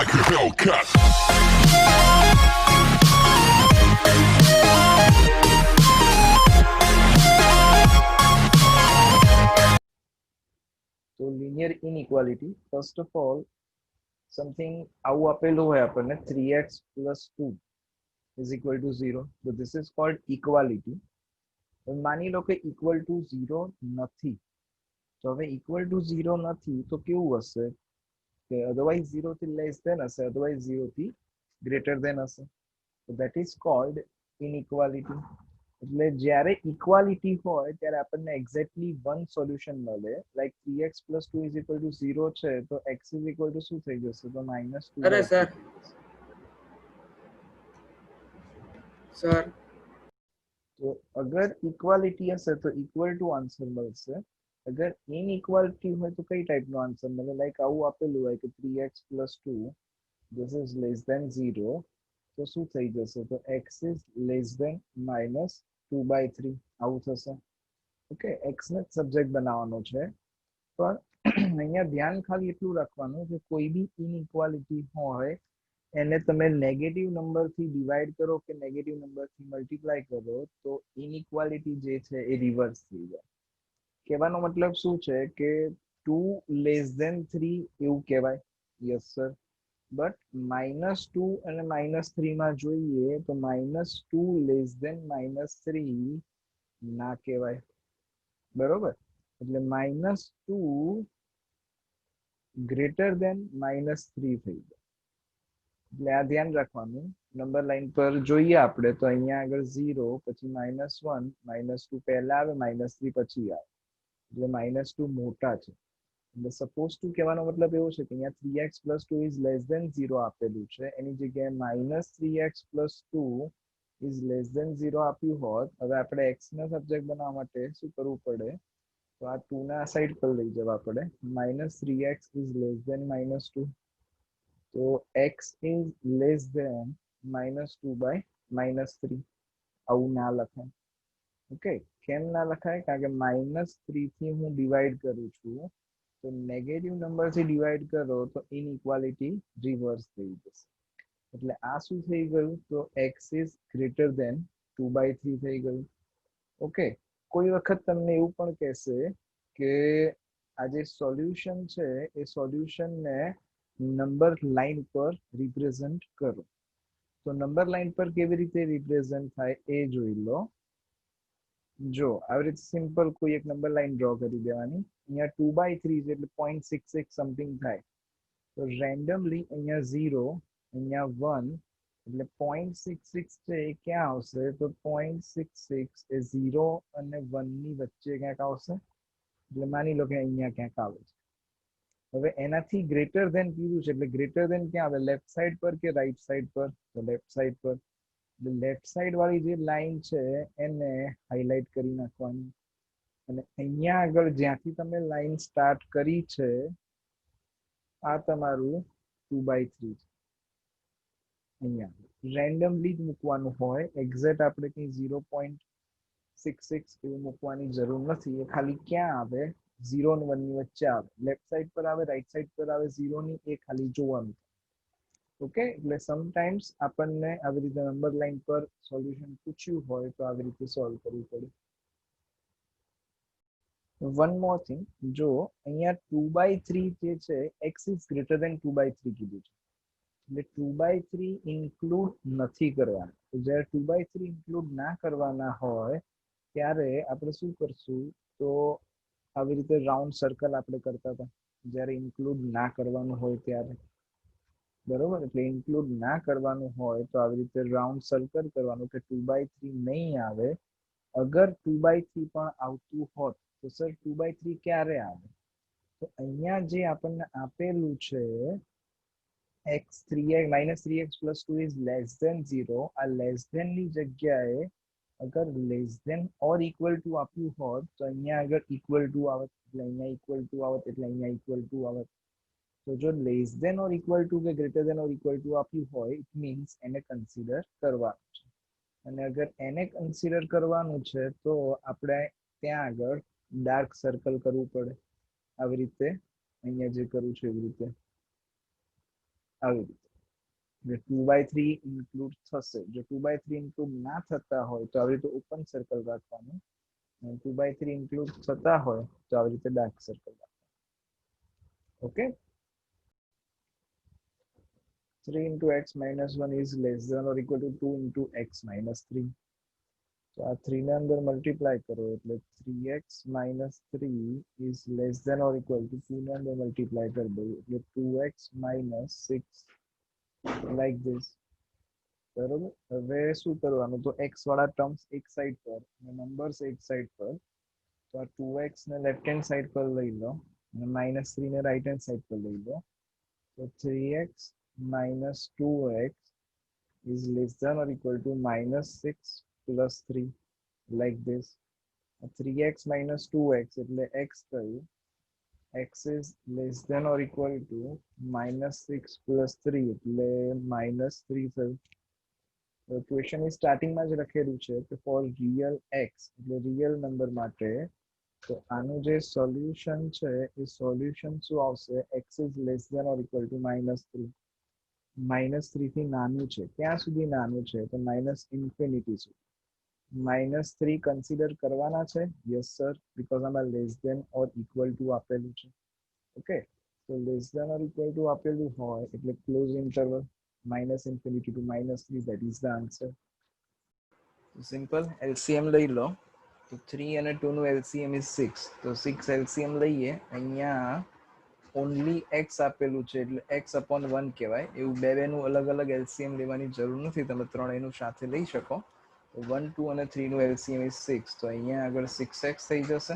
like a Hellcat. तो linear inequality, first of all, something આવું આપેલું હોય આપણને 3x plus 2 is equal to 0. So this is called equality. માની લો કે equal to 0 નથી. તો હવે equal to 0 નથી તો કેવું હશે કે otherwise 0 થી less than હશે, otherwise 0 થી greater than હશે. So that is called inequality. એટલે જ્યારે ઇક્વાલિટી હોય ત્યારે આપણને એક્ઝેક્ટલી વન સોલ્યુશન મળે, like 3x plus 2 is equal to 0 છે તો x is equal to શું થઈ જશે તો -2 અરે સર સર તો અગર ઇક્વાલિટી હશે તો ઇક્વલ ટુ આન્સર મળશે, અગર ઇનઇક્વાલિટી હોય તો કઈ ટાઈપનો આન્સર મળે, લાઈક આવું આપેલું હોય કે 3x plus 2 this is less than 0 તો શું થઈ જશે તો x is less than -2/3 આવું થશે. ઓકે, x ને સબ્જેક્ટ બનાવવાનો છે, પણ અહીંયા ध्यान ખાલી એટલું રાખવાનું કે કોઈ બી ઇનઇક્વાલિટી હોય એને તમે નેગેટિવ નંબરથી ડિવાઈડ કરો કે નેગેટિવ નંબરથી મલ્ટીપ્લાય કરો તો ઇનઇક્વાલિટી જે છે એ રિવર્સ થઈ જાય. કહેવાનો મતલબ શું છે કે 2 લેસ ધેન 3 એવું કહેવાય, યસ સર, બટ -2 અને -3 માં જોઈએ તો -2 લેસ ધેન -3 ના કહેવાય, બરોબર. એટલે -2 ગ્રેટર ધેન -3 થઈ જાય. એટલે આ ધ્યાન રાખવાનું. નંબર લાઈન પર જોઈએ આપણે તો અહીંયા આગળ 0 પછી -1 -2 પહેલા આવે, -3 પછી આવે, એટલે -2 મોટા છે. એટલે સપોઝ ટુ કહેવાનો મતલબ એવો છે કે અહીંયા 3x plus 2 is less than 0 આપેલું છે, એની જગ્યાએ -3x plus 2 is less than 0 આપ્યું હોત. હવે આપણે x ના સબ્જેક્ટ બનાવવા માટે શું કરવું પડે તો આ 2 ના સાઈડ પર લઈ જવા પડે. -3x is less than -2 તો x is less than -2/-3 આવું ના લખાય. ઓકે, કેમ ના લખાય? કારણ કે -3 થી હું ડિવાઈડ કરું છું તો નેગેટિવ નંબરથી ડિવાઈડ કરો તો ઇનઇક્વાલિટી રિવર્સ થઈ જશે. એટલે આ શું થઈ ગયું તો x is greater than 2/3 થઈ ગયું. ઓકે, કોઈ વખત તમને એવું પણ કહેશે કે આ જે સોલ્યુશન છે એ સોલ્યુશનને નંબર લાઈન પર રિપ્રેઝન્ટ કરો. તો નંબર લાઈન પર કેવી રીતે રિપ્રેઝન્ટ થાય એ જોઈ લો. જો આવી રીતે સિમ્પલ કોઈ એક નંબર લાઈન ડ્રો કરી દેવાની. અહીંયા 2/3 છે એટલે 0.66 સમથિંગ થાય. તો રેન્ડમલી અહીંયા 0, અહીંયા 1 એટલે 0.66 છે એ ક્યાં આવશે તો 0.66 એ 0 અને 1 ની વચ્ચે ક્યાંક આવશે. એટલે માની લો કે અહીંયા ક્યાંક આવે છે. હવે એનાથી ગ્રેટર ધેન કીધું છે એટલે ગ્રેટર ધેન ક્યાં આવે, લેફ્ટ સાઈડ પર કે રાઈટ સાઈડ પર? તો લેફ્ટ સાઈડ પર. એટલે લેફ્ટ સાઈડ વાળી જે લાઈન છે એને હાઇલાઇટ કરી નાખવાની અને અહીંયા આગળ જ્યાંથી તમે લાઈન સ્ટાર્ટ કરી છે આ તમારું 2/3 છે. અહીંયા રેન્ડમલી જ મૂકવાનું હોય, એક્ઝેક્ટ આપણે કંઈ 0.66 એવું મૂકવાની જરૂર નથી. એ ખાલી ક્યાં આવે 0 અને 1 ની વચ્ચે આવે, લેફ્ટ સાઈડ પર આવે, રાઈટ સાઈડ પર આવે 0 ની, એ ખાલી જોવાનું. ઓકે, એટલે સમટાઈમ્સ આપણને આવી રીતે નંબર લાઈન પર સોલ્યુશન પૂછ્યું હોય તો આવી રીતે સોલ્વ કરવું પડે. વન મોર થિંગ, જો અહીંયા 2/3 જે છે x is greater than 2/3 કીધું છે એટલે 2/3 ઇન્ક્લુડ નથી કરવાના. તો જ્યારે 2/3 ઇન્ક્લુડ ના કરવાના હોય ત્યારે આપણે શું કરશું તો આવી રીતે રાઉન્ડ સર્કલ આપણે કરતા હતા જ્યારે ઇન્ક્લુડ ના કરવાનું હોય ત્યારે, બરોબર. એટલે ઇન્ક્લુડ ના કરવાનું હોય તો આવી રીતે રાઉન્ડ સર્કલ કરવાનું કે 2/3 નહીં આવે. અગર 2/3 પણ આવતું હોત તો સર 2/3 ક્યારે આવે તો અહીંયા જે આપણને આપેલું છે x 3x plus 2 is less than 0, આ લેસ ધેન ની જગ્યાએ અગર less than or equal to આપ્યું હોત તો અહીંયા આગળ ઇક્વલ ટુ આવત, એટલે અહીંયા ઇક્વલ ટુ આવત, એટલે અહીંયા ઇક્વલ ટુ આવત. તો જો less than or equal to કે greater than or equal to આપ્યું હોય ઇટ મીન્સ એને કન્સિડર કરવાનું છે. અને અગર એને કન્સિડર કરવાનું છે તો આપણે ત્યાં આગળ ડાર્ક સર્કલ કરવું પડે આવી રીતે, અહીંયા જે કરું છું એવી રીતે. આવી રીતે 2/3 ઇન્ક્લુડ થશે. જો 2/3 ઇન્ક્લુડ ના થતા હોય તો આવી રીતે ઓપન સર્કલ રાખવાનું, અને 2/3 ઇન્ક્લુડ થતા હોય તો આવી રીતે ડાર્ક સર્કલ રાખવાનું. Okay, 3 into x minus 1 is less than or equal to 2 into x minus 3. તો આ 3 ને અંદર મલ્ટીપ્લાય કરો એટલે 3x minus 3 is less than or equal to 2 ને અંદર મલ્ટીપ્લાય કરી દઉં એટલે 2x minus 6 like this. બરોબર, હવે શું કરવાનું, તો x વાળા ટર્મ્સ એક સાઈડ પર અને નંબર્સ એક સાઈડ પર. તો આ 2x ને લેફ્ટ હેન્ડ સાઈડ પર લઈ લો અને -3 ને રાઈટ હેન્ડ સાઈડ પર લઈ લો. તો 3x minus 2x is less than or equal to -6 plus 3 like this. 3x minus 2x એટલે x થયું, x is less than or equal to -6 plus 3 એટલે -3 થયું. તો ક્વેશ્ચન ની સ્ટાર્ટિંગમાં જ લખેલું છે કે ફોર રિયલ x એટલે રિયલ નંબર માટે, તો આનું જે સોલ્યુશન છે એ સોલ્યુશન શું આવશે, x is less than or equal to -3. -3 થી નાનું છે, ક્યાં સુધી નાનું છે, તો -ઇન્ફિનિટી સુધી. -3 કન્સિડર કરવાના છે, યસ સર, બીકોઝ આમાં less than or equal to આપેલું છે. ઓકે, તો less than or equal to આપેલું હોય એટલે close interval -infinity to -3, that is the answer. Simple LCM લઈ લો, તો 3 અને 2 નું એલસીએમ ઇઝ 6. તો 6 એલસીએમ લઈએ, અહીંયા ઓનલી x આપેલું છે એટલે x/1 કહેવાય. એવું બેનું અલગ અલગ એલસીએમ લેવાની જરૂર નથી, તમે ત્રણેયનું સાથે લઈ શકો. 1, 2 અને 3 નું એલસીએમ ઇઝ 6. તો અહીંયા આગળ 6x થઈ જશે,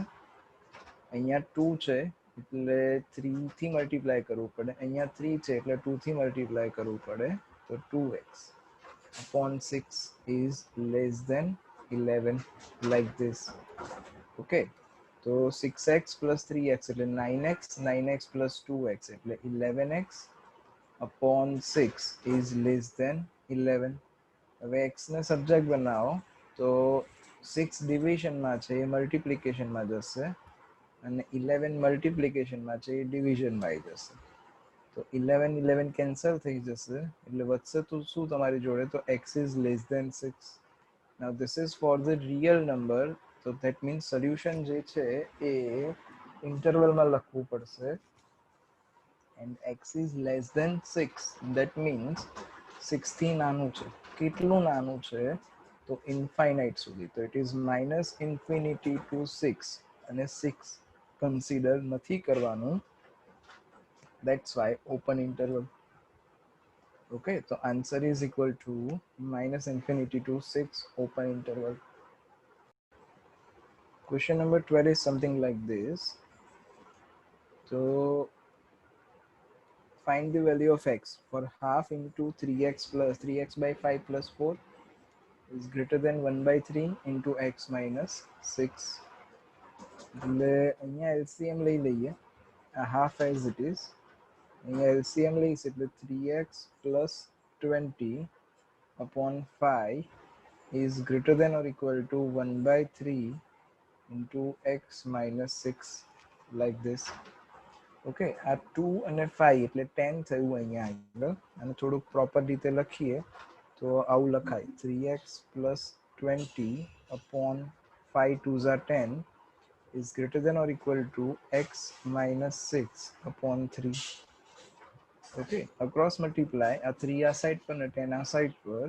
અહીંયા 2 છે એટલે 3 થી મલ્ટીપ્લાય કરવું પડે, અહીંયા 3 છે એટલે 2 થી મલ્ટીપ્લાય કરવું પડે. તો 2x/6 is less than 11 like this. Okay, તો 6x plus 3x એટલે 9x, 9x plus 2x એટલે 11x/6 is less than 11. હવે x ને સબ્જેક્ટ બનાવો તો 6 ડિવિઝનમાં છે એ મલ્ટીપ્લિકેશનમાં જશે અને 11 મલ્ટીપ્લિકેશનમાં છે એ ડિવિઝનમાં આવી જશે. તો 11 11 કેન્સલ થઈ જશે એટલે વધશે તો શું તમારી જોડે, તો x is less than 6. Now this is for the real number. So that means solution જે છે એ ઇન્ટરવલમાં લખવું પડશે. and x is less than 6, that means 6 થી નાનું છે. કેટલું નાનું છે, તો ઇન્ફાઇનાઇટ સુધી. તો it is -infinity to 6 અને 6 કન્સિડર નથી કરવાનું, that's why open interval. Okay, so answer is equal to -infinity to 6 open interval. Question number 12 is something like this. So find the value of x for half into 3x plus 3x by 5 plus 4 is greater than 1/3 into x minus 6. એટલે અહીંયા LCM લઈ લઈએ, આ half as it is. અહીંયા LCM લઈશ એટલે 3x plus 20 upon 5 is greater than or equal to 1/3 into x minus 6 like this. Okay, આ 2 અને 5 એટલે 10 થયું અહીંયા આગળ, અને થોડુંક પ્રોપર રીતે લખીએ તો આવું લખાય 3x plus 20 upon 5 2s are 10 is greater than or equal to x minus 6 upon 3. Okay, across multiply આ 3 આ સાઈડ પર ને 10 આ સાઈડ પર,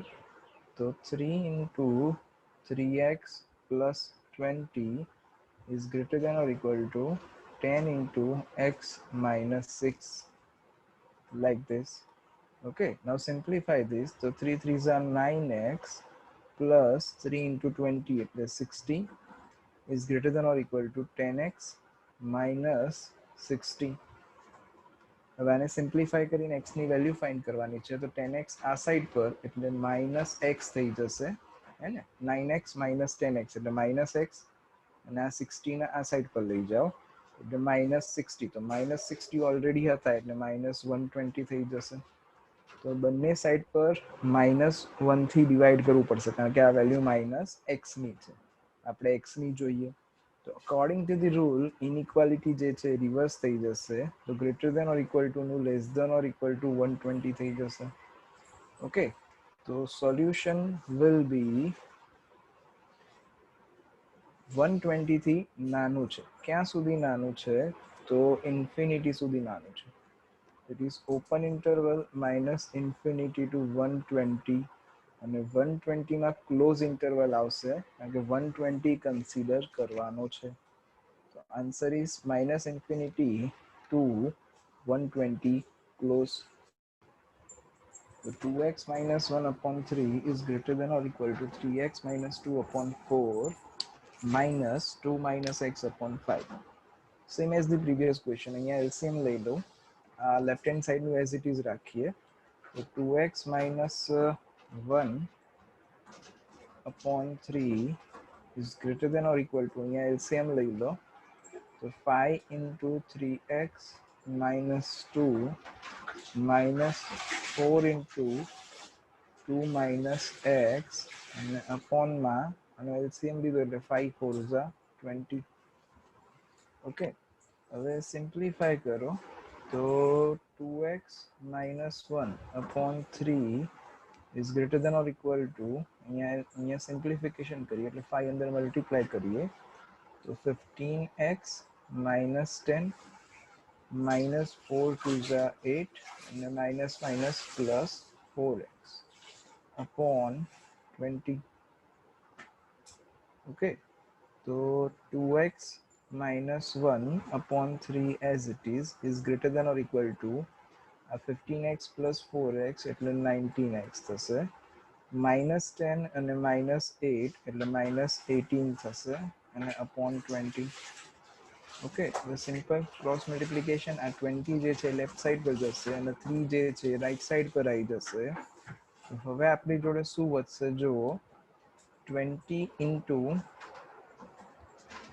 તો 3 into 3x plus 20 is greater than or equal to 10 into x minus 6 like this. Okay, now simplify this. So 3 3s are 9x plus 3 into 20 plus 60 is greater than or equal to 10x minus 60. હવે આને simplify કરીને x ની value find કરવાની છે. તો 10x આ side પર એટલે -x થઈ જશે, હે ને, 9x minus 10x એટલે -x, અને આ 60 ને આ સાઈડ પર લઈ જાઓ એટલે -60. તો -60 ઓલરેડી હતા એટલે -120 થઈ જશે. તો બંને સાઈડ પર -1 થી ડિવાઈડ કરવું પડશે કારણ કે આ વેલ્યુ -x ની છે, આપણે x ની જોઈએ. તો according to the rule inequality જે છે રિવર્સ થઈ જશે, તો greater than or equal to નું less than or equal to 120 થઈ જશે. ઓકે, તો સોલ્યુશન વિલ બી 120 થી નાનું છે. ક્યાં સુધી નાનું છે? તો ઇન્ફિનિટી સુધી નાનું છે. It is open interval minus infinity to 120, અને 120 માં ક્લોઝ ઇન્ટરવલ આવશે કારણ કે 120 કન્સિડર કરવાનો છે. તો answer is minus infinity to 120 close. So 2x minus 1 upon 3 is greater than or equal to 3x minus 2 upon 4 minus 2 minus x upon 5. Same as the previous question. અહીંયા LCM લઈ લો. Left hand સાઈડનું as it is રાખીએ. તો 2x minus 1 upon 3 is greater than or equal to, અહીંયા LCM લઈ લો. તો 5 into 3x minus 2 minus 4 into 2 minus x અને upon માં અને LCM લીધો એટલે 5 4 20. ઓકે, હવે સિમ્પ્લિફાય કરો તો 2x minus 1 upon 3 is greater than or equal to, અહીંયા સિમ્પ્લિફિકેશન કરીએ એટલે 5 અંદર મલ્ટીપ્લાય કરીએ તો 15x minus 10 minus 4 2 8 and minus minus plus 4x upon 20. Okay, so 2x minus 1 upon 3 as it is greater than or equal to 15x plus 4x એટલે 19x થશે, minus 10 અને minus 8 એટલે minus 18 થશે અને upon 20. ઓકે, તો simple cross multiplication. આ 20 જે છે લેફ્ટ સાઈડ પર જશે અને 3 જે છે રાઈટ સાઈડ પર આવી જશે. હવે આપણી જોડે શું વધશે જુઓ, 20 into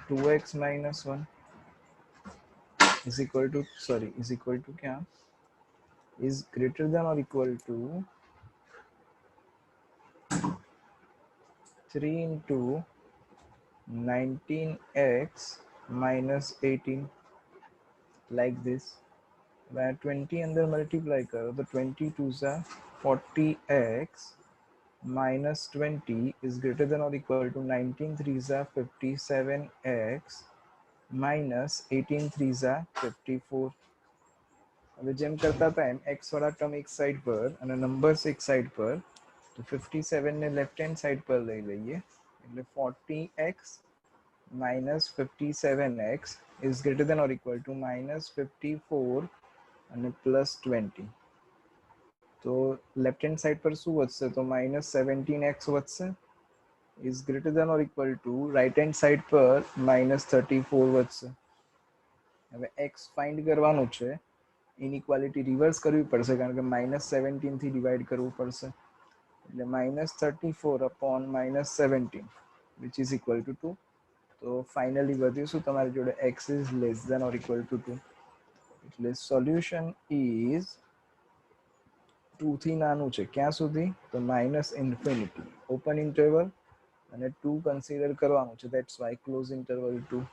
2x minus 1 is equal to, sorry, is equal to क्या, is greater than or equal to 3 into 19x minus 18, like this. 20 अंदर मल्टीप्लाई करो तो 20 2 40x minus 20 is greater than or equal to 19 3 57x minus 18 3 54. હવે જેમ કરતા હતા એમ x વાળા term એક સાઈડ પર અને નંબર્સ એક સાઈડ પર, તો 57 ને લેફ્ટ હેન્ડ સાઈડ પર લઈ લઈએ એટલે 40x minus 57x is greater than or equal to minus 54 અને પ્લસ 20. તો લેફ્ટ હેન્ડ સાઈડ પર શું વધશે? તો માઇનસ 17x વધશે, is greater than or equal to right hand side પર માઇનસ 34 વધશે. હવે x ફાઇન્ડ કરવાનું છે, ઇનઇક્વાલિટી રિવર્સ કરવી પડશે કારણ કે માઇનસ 17 થી ડિવાઈડ કરવું પડશે એટલે minus 34 upon minus 17 which is equal to 2. તો ફાઇનલી વધ્યું શું તમારી જોડે, x is less than or equal to 2. એટલે સોલ્યુશન ઇઝ 2 થી નાનું છે. ક્યાં સુધી? તો માઇનસ ઇન્ફિનિટી, ઓપન ઇન્ટરવલ અને 2 કન્સિડર કરવાનું છે, that's why close interval 2.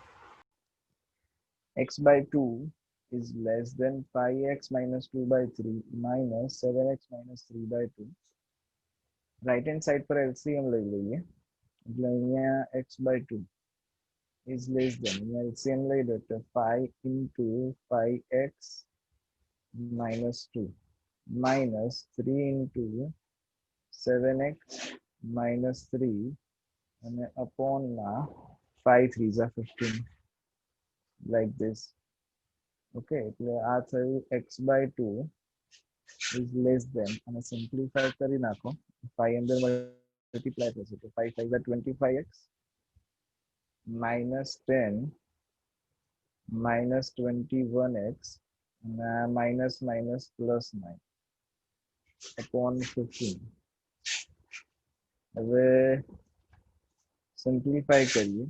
x by 2 is less than 5x minus 2 by 3 minus 7x minus 3 by 2. Right hand side પર LCM લઈ લઈએ એટલે અહીંયા x by 2 is less than, LCM લઈ લો તો 5 into 5x minus 2 minus 3 into 7x minus 3 and upon 5 3s are 15, like this. Okay, આ થયું x by 2 is less than, અને સિમ્પ્લિફાય કરી નાખો 5 અંદર મલ્ટીપ્લાય થશે તો 5 5 are 25x minus 10 minus 21x minus minus plus 9 upon 15. હવે સિમ્પ્લિફાય કરીએ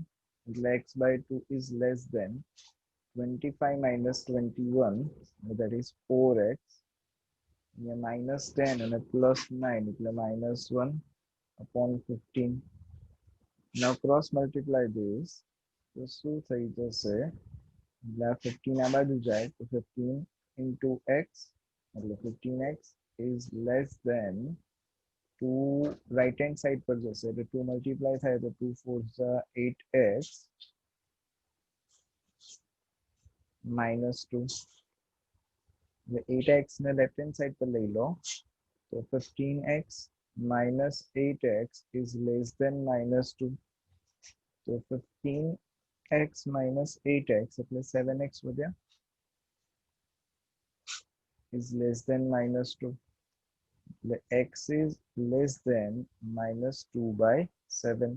એટલે x by 2 is less than 25 minus 21, that is 4x, minus 10 and a plus 9, એટલે minus 1 upon 15. Now cross multiply this, तो શું થઈ જશે એટલે આ 15 આ બાજુ જાય તો 15 into x એટલે 15x is less than 2 right hand side પર જશે એટલે 2 multiply થાય તો 2 4s are 8x minus 2 એટલે 8x ને left hand side પર લઈ લો તો 15x minus 8x is less than minus 2 તો 15x minus 8x એટલે 7x વધ્યા is less than minus 2 the x is less than minus 2 by 7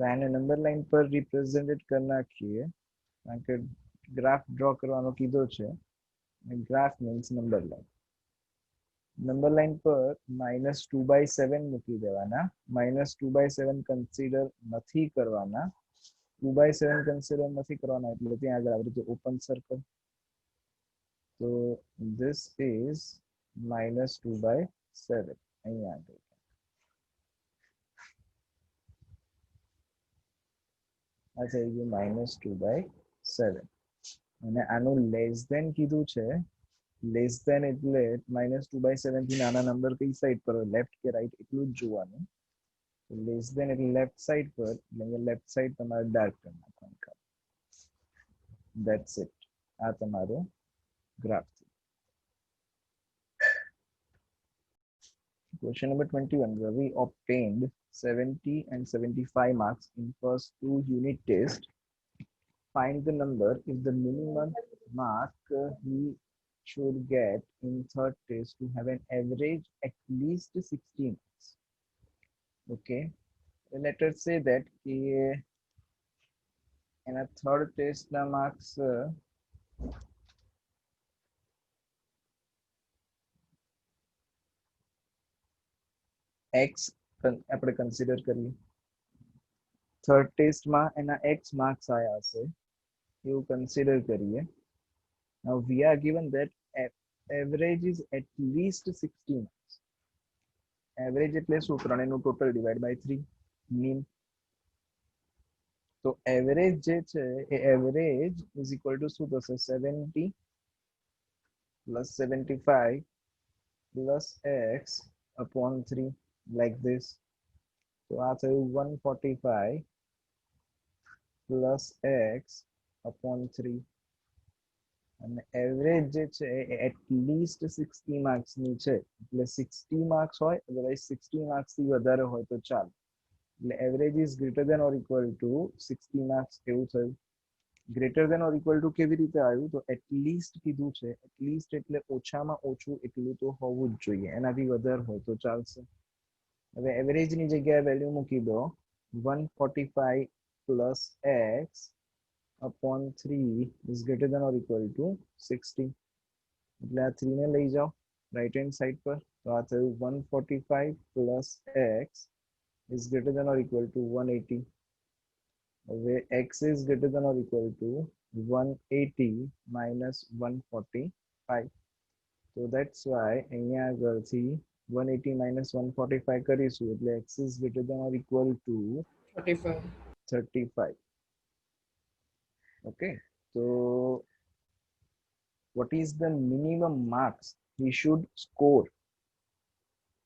આને નંબર લાઈન પર રિપ્રેઝેન્ટેડ કરી નાખીએ કારણ કે ગ્રાફ ડ્રો કરવાનો કીધો છે ગ્રાફ મીન્સ નંબર લાઈન પર -2/7 મૂકી દેવાના -2/7 કન્સિડર નથી કરવાના 2/7 કન્સિડર નથી કરવાના એટલે ત્યાં આગળ આવી રીતે ઓપન સર્કલ તો this is -2/7 અહીંયા આગળ આ થઈ ગયું -2/7 અને આનું લેસ ધેન કીધું છે લેસ ધેન એટલે -2/7 થી નાના નંબર કઈ સાઈડ પર લેફ્ટ કે રાઈટ એટલું જ જોવાનું લેસ ધેન એટલે લેફ્ટ સાઈડ પર એટલે લેફ્ટ સાઈડ તમારે ડાર્ક કરી નાખવાનું ધેટ્સ ઇટ આ તમારો graph Question number 21. Ravi obtained 70 and 75 marks in first 2 unit test. Find the number if the minimum mark he should get in third test to have an average at least 16 marks. Okay. Let us say that in a third test the marks x આપણે consider કરીએ third ટેસ્ટમાં એના x marks આયા હશે એવું consider કરીએ now we are given that average is at least 16 marks average એટલે શું ત્રણેયનું ટોટલ ડિવાઇડ બાય 3 મીન તો એવરેજ જે છે એ એવરેજ ઇઝ ઇક્વલ ટુ શું થશે 70 plus 75 plus x upon 3 like this so આ થયું 145 plus x upon 3 અને એવરેજ જે છે એ એટલીસ્ટ 60 માર્ક્સ ની છે એટલે 60 માર્ક્સ હોય અધરવાઇઝ 60 માર્ક્સ થી વધારે હોય તો ચાલે એટલે average is greater than or equal to 60 marks એવું થયું greater than or equal to કેવી રીતે આવ્યું તો એટલીસ્ટ કીધું છે એટલીસ્ટ એટલે ઓછામાં ઓછું એટલું તો હોવું જ જોઈએ એનાથી વધારે હોય તો ચાલશે હવે એવરેજ ની જગ્યાએ વેલ્યુ મૂકી દો 145 plus x upon 3 is greater than or equal to 60 એટલે આ 3 ને લઈ જાઓ રાઈટ હેન્ડ સાઈડ પર તો આ થયું 145 plus x is greater than or equal to 180 હવે x is greater than or equal to 180 minus 145 so that's why અહીંયા આગળથી 180 minus 145 કરીશું એટલે x is greater than or equal to 35 okay so what is the minimum marks he should score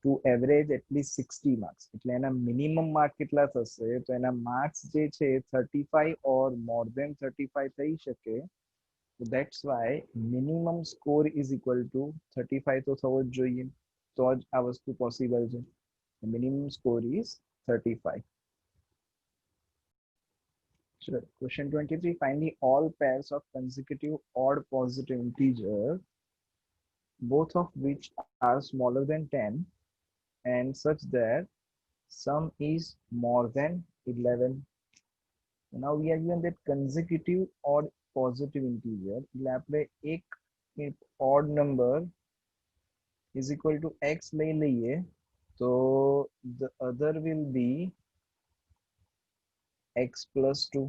to average at least 60 marks એટલે એના minimum mark કેટલા થશે તો એના માર્ક્સ જે છે 35 or more than 35 થઈ શકે so that's why minimum score is equal to 35 તો થવો જ જોઈએ તો જ આ વસ્તુ પોસિબલ છે minimum score is 35 Sure. Question 23. Find the all pairs of consecutive odd positive integer, both of which are smaller than 10 and such that sum is more than 11. So now we are given that consecutive odd positive integer. एक odd number is equal to x ले लिए, so the other will be x plus 2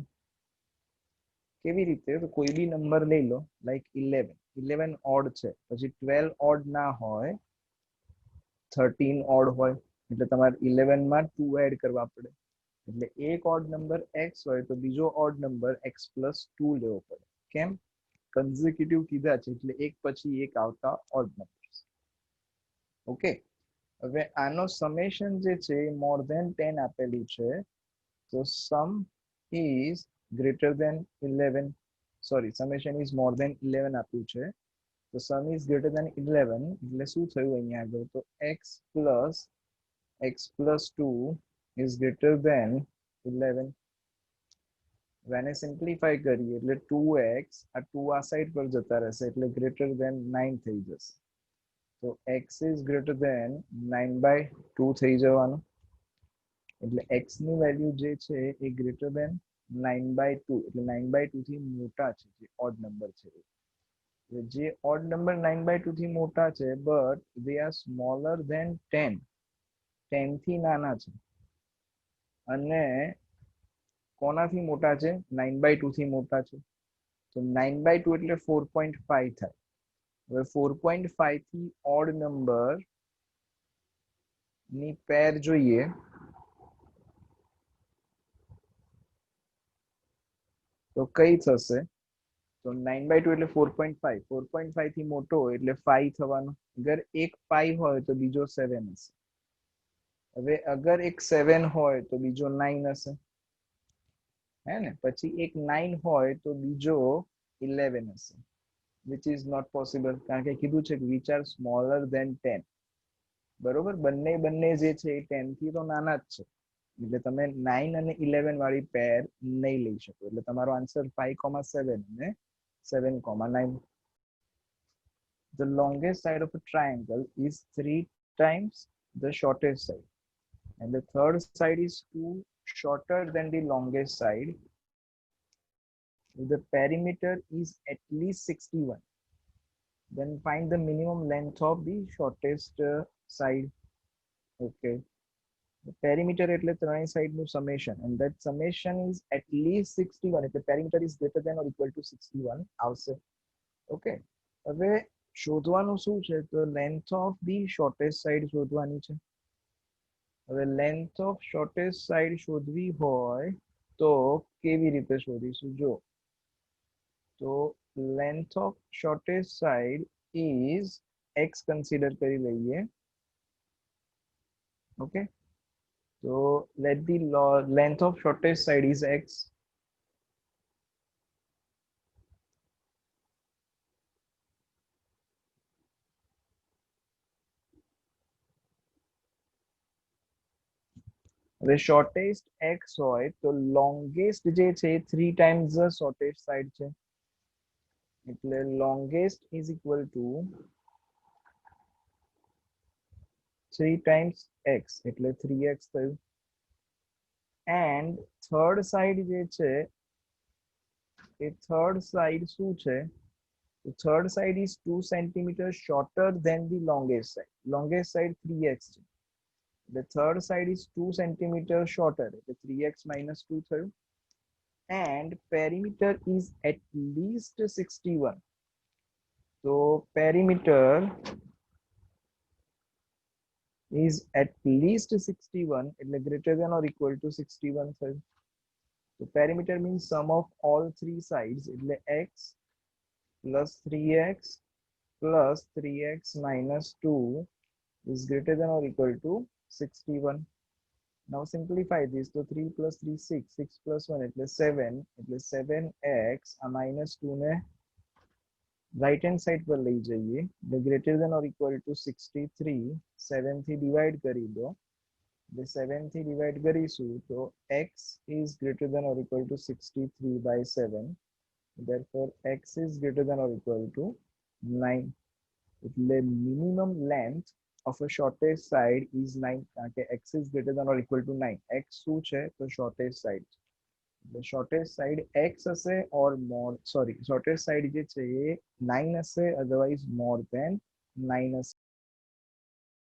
કેવી રીતે તો કોઈ બી number લઈ લો like 11 odd છે પછી 12 ઓડ ના હોય 13 ઓડ હોય એટલે તમારે 11 માં 2 એડ કરવા પડે એટલે એક ઓડ નંબર x હોય તો બીજો ઓડ નંબર x+2 લેવો પડે. કેમ? કન્ઝિક્યુટિવ કીધા છે એટલે એક પછી એક આવતા ઓડ નંબર્સ. ઓકે, હવે આનો સમેશન જે છે એ મોર ધેન 10 આપેલું છે, તો sum is greater than 11, sorry summation is more than 11 આપ્યું છે, તો સમ ઇઝ ગ્રેટર ધેન 11 એટલે શું થયું અહીંયા આગળ, તો x+2 is greater than 11. when simplify કરીએ એટલે 2x આ 2 આ સાઈડ પર જતા રહેશે એટલે ગ્રેટર ધેન 9 થઈ જશે, તો x is greater than 9/2 થઈ જવાનું, એટલે x ની વેલ્યુ જે છે એ ગ્રેટર ધેન 9/2 એટલે 9/2 થી મોટા છે જે ઓડ નંબર છે, જે ઓડ નંબર 9/2 થી મોટા છે but they are smaller than 10, 10 થી નાના છે, અને કોનાથી મોટા છે? 9/2 થી મોટા છે, તો 9/2 એટલે 4.5 થાય. હવે 4.5 થી ઓડ નંબર ની પેર જોઈએ તો કઈ થશે, તો 9/2 એટલે 4.5, 4.5 થી મોટો એટલે 5 થવાનો, અગર એક 5 હોય તો બીજો 7 હશે, હવે અગર એક 7 હોય તો બીજો 9 હશે, હે ને, પછી એક 9 હોય તો બીજો 11 હશે, which is not possible કારણ કે કીધું છે કે which are smaller than 10, બરોબર, બંને જે છે એ 10 થી તો નાના જ છે, એટલે તમે 9 અને 11 વાળી પેર નહીં લઈ શકો, એટલે તમારો આન્સર 5,7 અને 7,9. The longest side of a triangle is 3 times the shortest side, and the third side is 2 shorter than the longest side. If the perimeter is at least 61, then find the minimum length of the shortest side. Okay, the perimeter એટલે ત્રણેય side નું summation, and that summation is at least 61, એટલે perimeter is greater than or equal to 61 આવશે. Okay, હવે શોધવાનું શું છે, તો length of the shortest side શોધવાની છે. હવે length of shortest side શોધવી હોય તો કેવી રીતે શોધીશું, જો તો length of shortest side is x consider કરી લઈએ. Okay, so let the length of shortest side is x. The shortest x હોય તો longest જે છે 3 times the shortest side છે, એટલે longest is equal to 3 times x એટલે 3x થયું, and third side જે છે એ third side શું છે, the third side is 2 centimeters shorter than the longest side, longest side 3x છે, the third side is 2 centimeters shorter, એટલે 3x minus 2 થયું, and perimeter is at least 61, so perimeter is at least 61 એટલે greater than or equal to 61 થયું, so perimeter means sum of all three sides એટલે x plus 3x plus 3x minus 2 is greater than or equal to 61. Now simplify this, so 3 plus 3 6, 6 plus 1 એટલે 7, એટલે 7x આ minus 2 ને right hand side પર લઈ જઈએ, the greater than or equal to 63, 7 થી divide કરી દો, the 7 થી divide કરીશું તો x is greater than or equal to 63/7, therefore x is greater than or equal to 9, એટલે minimum length of a shortest side is 9 કારણ કે x is greater than or equal to 9, x શું છે તો shortest side, the shortest side x હશે or more, sorry shortest side જે છે એ 9 હશે, otherwise more than 9 હશે.